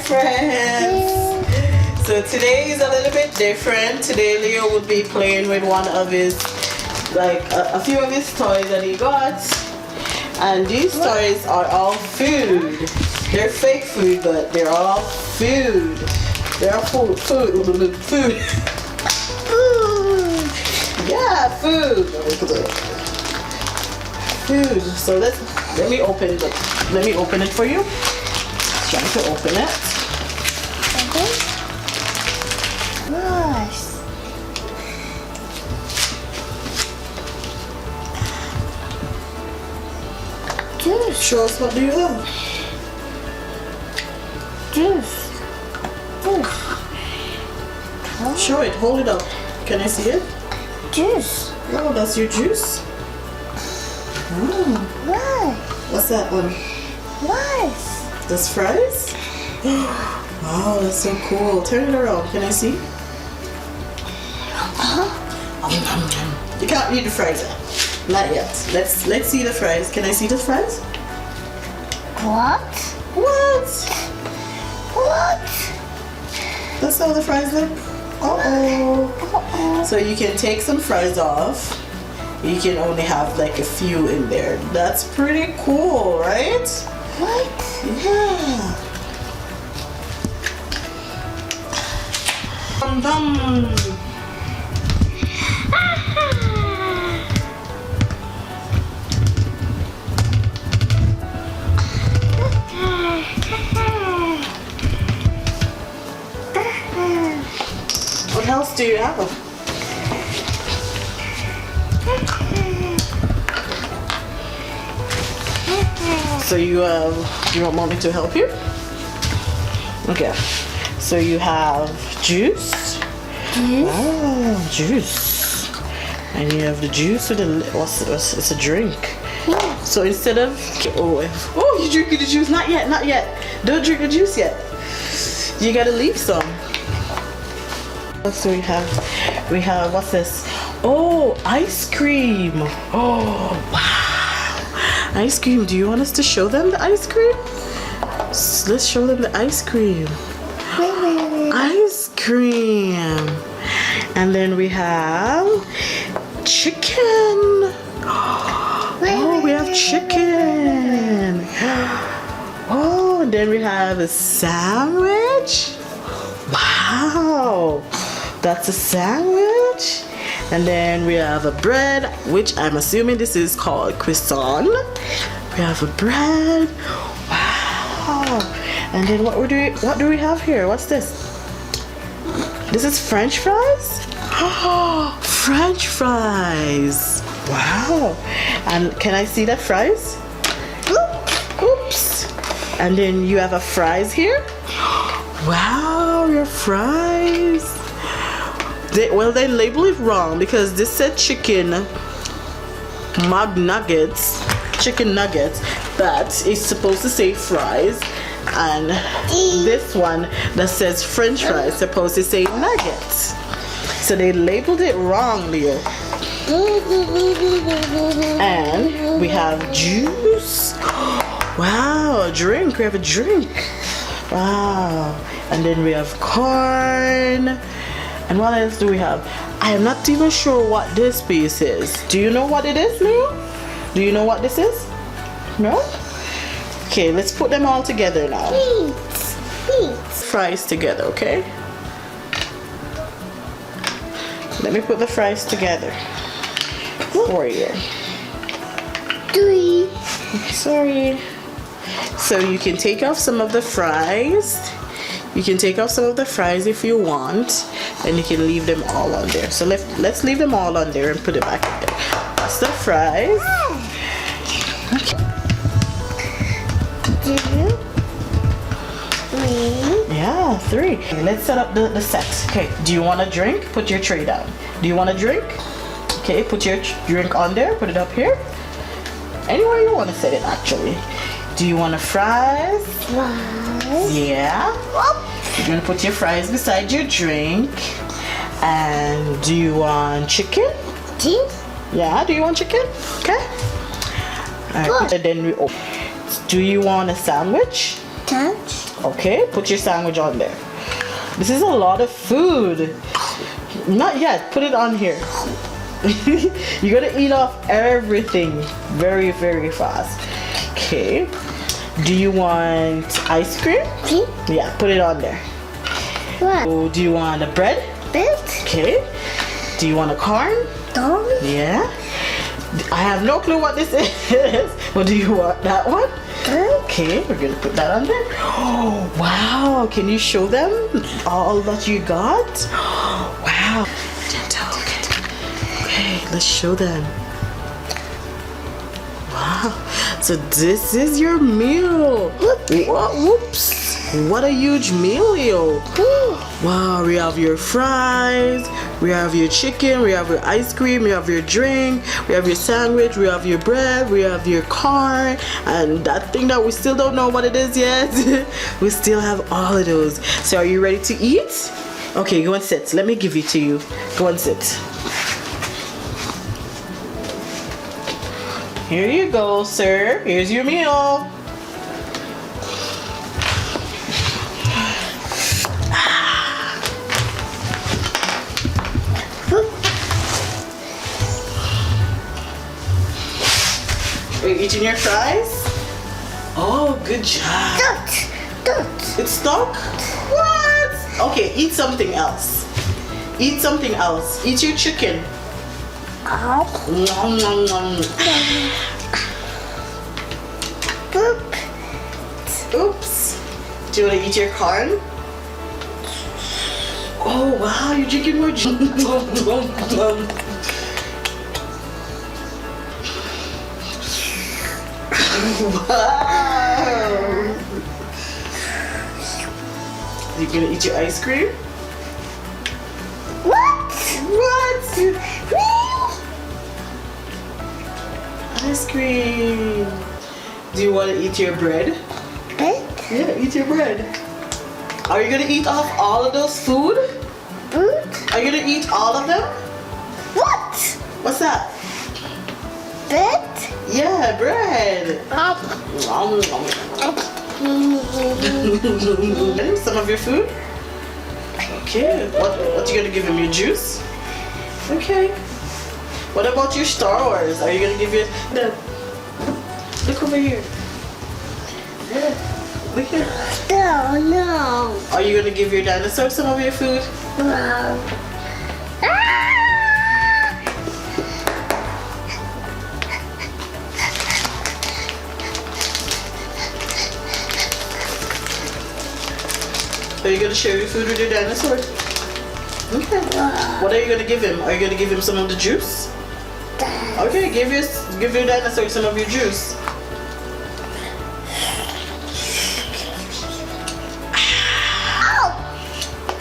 friends. So today is a little bit different. Today Leo would be playing with one of his, like a few of his toys that he got. And these toys are all food. They're fake food, but they're all food. They're food. Yeah, food. Food. So let me open it. Let me open it for you. Trying to open it. Okay. Nice. Juice. Show us, what do you have? Juice. Juice. Show it. Hold it up. Can I see it? Juice. Oh, that's your juice. Nice. What's that one? Nice. That's fries? Wow, that's so cool. Turn it around. Can I see? You can't read the fries yet. Not yet. Let's see the fries. Can I see the fries? What? What? What? That's how the fries look. Uh-oh. Uh-oh. So you can take some fries off. You can only have like a few in there. That's pretty cool, right? What? Yeah. Dum dum. What else do you have? So you want me to help you? Okay. So you have juice. Oh, juice. And you have the juice with the it's a drink. So instead of you drinking the juice? Not yet, not yet. Don't drink the juice yet. You gotta leave some. So we have what's this? Oh, ice cream. Oh wow, ice cream. Do you want us to show them the ice cream? Let's show them the ice cream. Ice cream. And then we have chicken. Oh, we have chicken. Oh, and then we have a sandwich. Wow, that's a sandwich. And then we have a bread, which I'm assuming this is called croissant. We have a bread. Wow. And then what do we have here? What's this? This is French fries? Oh, French fries. Wow. And can I see that fries? Oops. And then you have a fries here? Wow, your fries. They label it wrong because this said chicken nuggets, but it's supposed to say fries, and this one that says French fries supposed to say nuggets. So they labeled it wrong, Leo. And we have juice. Wow, a drink. We have a drink. Wow. And then we have corn. And what else do we have? I am not even sure what this piece is. Do you know what it is, Leo? Do you know what this is? No? Okay, let's put them all together now. Fries together, okay? Let me put the fries together for you. Sorry. So you can take off some of the fries. You can take off some of the fries if you want, and you can leave them all on there. So let's leave them all on there and put it back in there. That's the fries. Okay. 2, 3. Yeah, 3. Okay, let's set up the set. Okay, do you want a drink? Put your tray down. Do you want a drink? Okay, put your drink on there. Put it up here. Anywhere you want to set it, actually. Do you want a fries? Fries. Yeah. You're gonna put your fries beside your drink. And do you want chicken? Yeah, do you want chicken? Okay. Alright, and then we open. Do you want a sandwich? Touch. Okay, put your sandwich on there. This is a lot of food. Not yet, put it on here. You're gonna eat off everything very, very fast. Okay. Do you want ice cream? Yeah, put it on there. What? Oh, do you want a bread? Bit? Okay. Do you want a corn? Dog? Yeah. I have no clue what this is. But do you want that one? Okay, we're gonna put that on there. Oh, wow. Can you show them all that you got? Wow. Gentle. Okay, let's show them. Wow. So this is your meal. Whoops. What a huge meal, yo. Wow, we have your fries, we have your chicken, we have your ice cream, we have your drink, we have your sandwich, we have your bread, we have your corn, and that thing that we still don't know what it is yet. We still have all of those. So are you ready to eat? Okay, go and sit. Let me give it to you. Go and sit. Here you go, sir. Here's your meal. Are you eating your fries? Oh, good job. Dot. It's stuck? What? Okay, eat something else. Eat something else. Eat your chicken. Nom, nom, nom. Oops. Do you want to eat your corn? Oh, wow, you're drinking more juice. Wow. You gonna eat your ice cream? What? Ice cream. Do you want to eat your bread? Bit? Yeah, eat your bread. Are you gonna eat off all of those food? Boot? Are you gonna eat all of them? What? What's that? Bit? Yeah, bread. Some of your food? Okay. What you gonna give him? Your juice? Okay. What about your Star Wars? Are you gonna give your Dad? Look over here. Yeah. Look here. No. Are you gonna give your dinosaur some of your food? No. Are you gonna share your food with your dinosaur? Okay. What are you gonna give him? Are you gonna give him some of the juice? Okay, give your dinosaur some of your juice.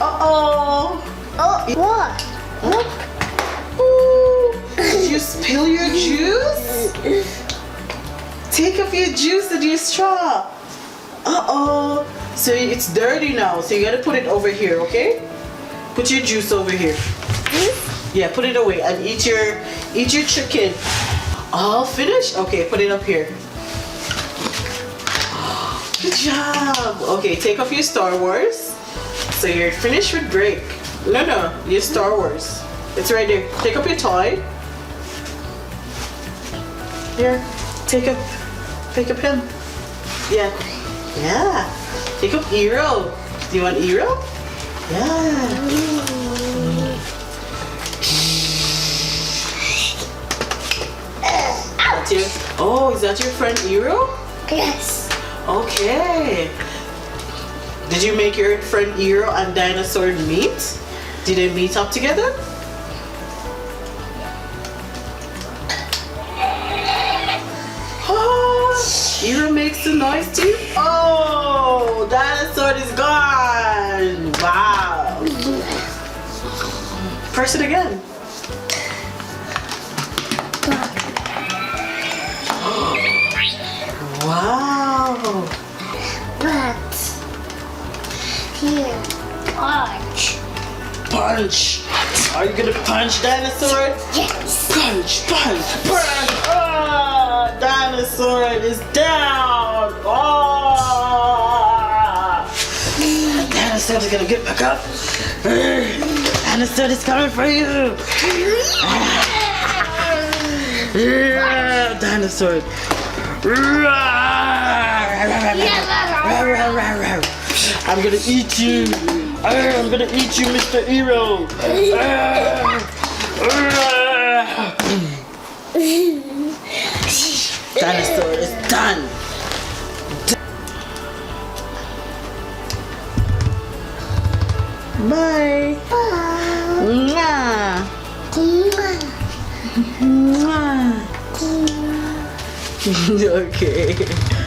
Uh-oh. What? Ooh. Did you spill your juice? Take off your juice and your straw. Uh-oh. So it's dirty now, so you gotta put it over here, okay? Put your juice over here. Yeah, put it away and eat your chicken. All finished? Okay, put it up here. Good job. Okay, take off your Star Wars. So you're finished with break. No, your Star Wars. It's right there. Take up your toy. Here, take up him. Yeah. Take up Eero. Do you want Eero? Yeah. Is that your friend Eero? Yes. Okay. Did you make your friend Eero and Dinosaur meet? Did they meet up together? Oh, Eero makes the noise too? Oh, Dinosaur is gone. Wow. Press it again. Wow. But here, punch. Punch. Are you gonna punch Dinosaur? Yes. Punch. Oh, Dinosaur is down. Oh. Dinosaur is gonna get back up. Dinosaur is coming for you. Dinosaur. I'm gonna eat you. I'm gonna eat you, Mr. Hero. Dinosaur is done. Bye. Mwah. Mwah. Okay.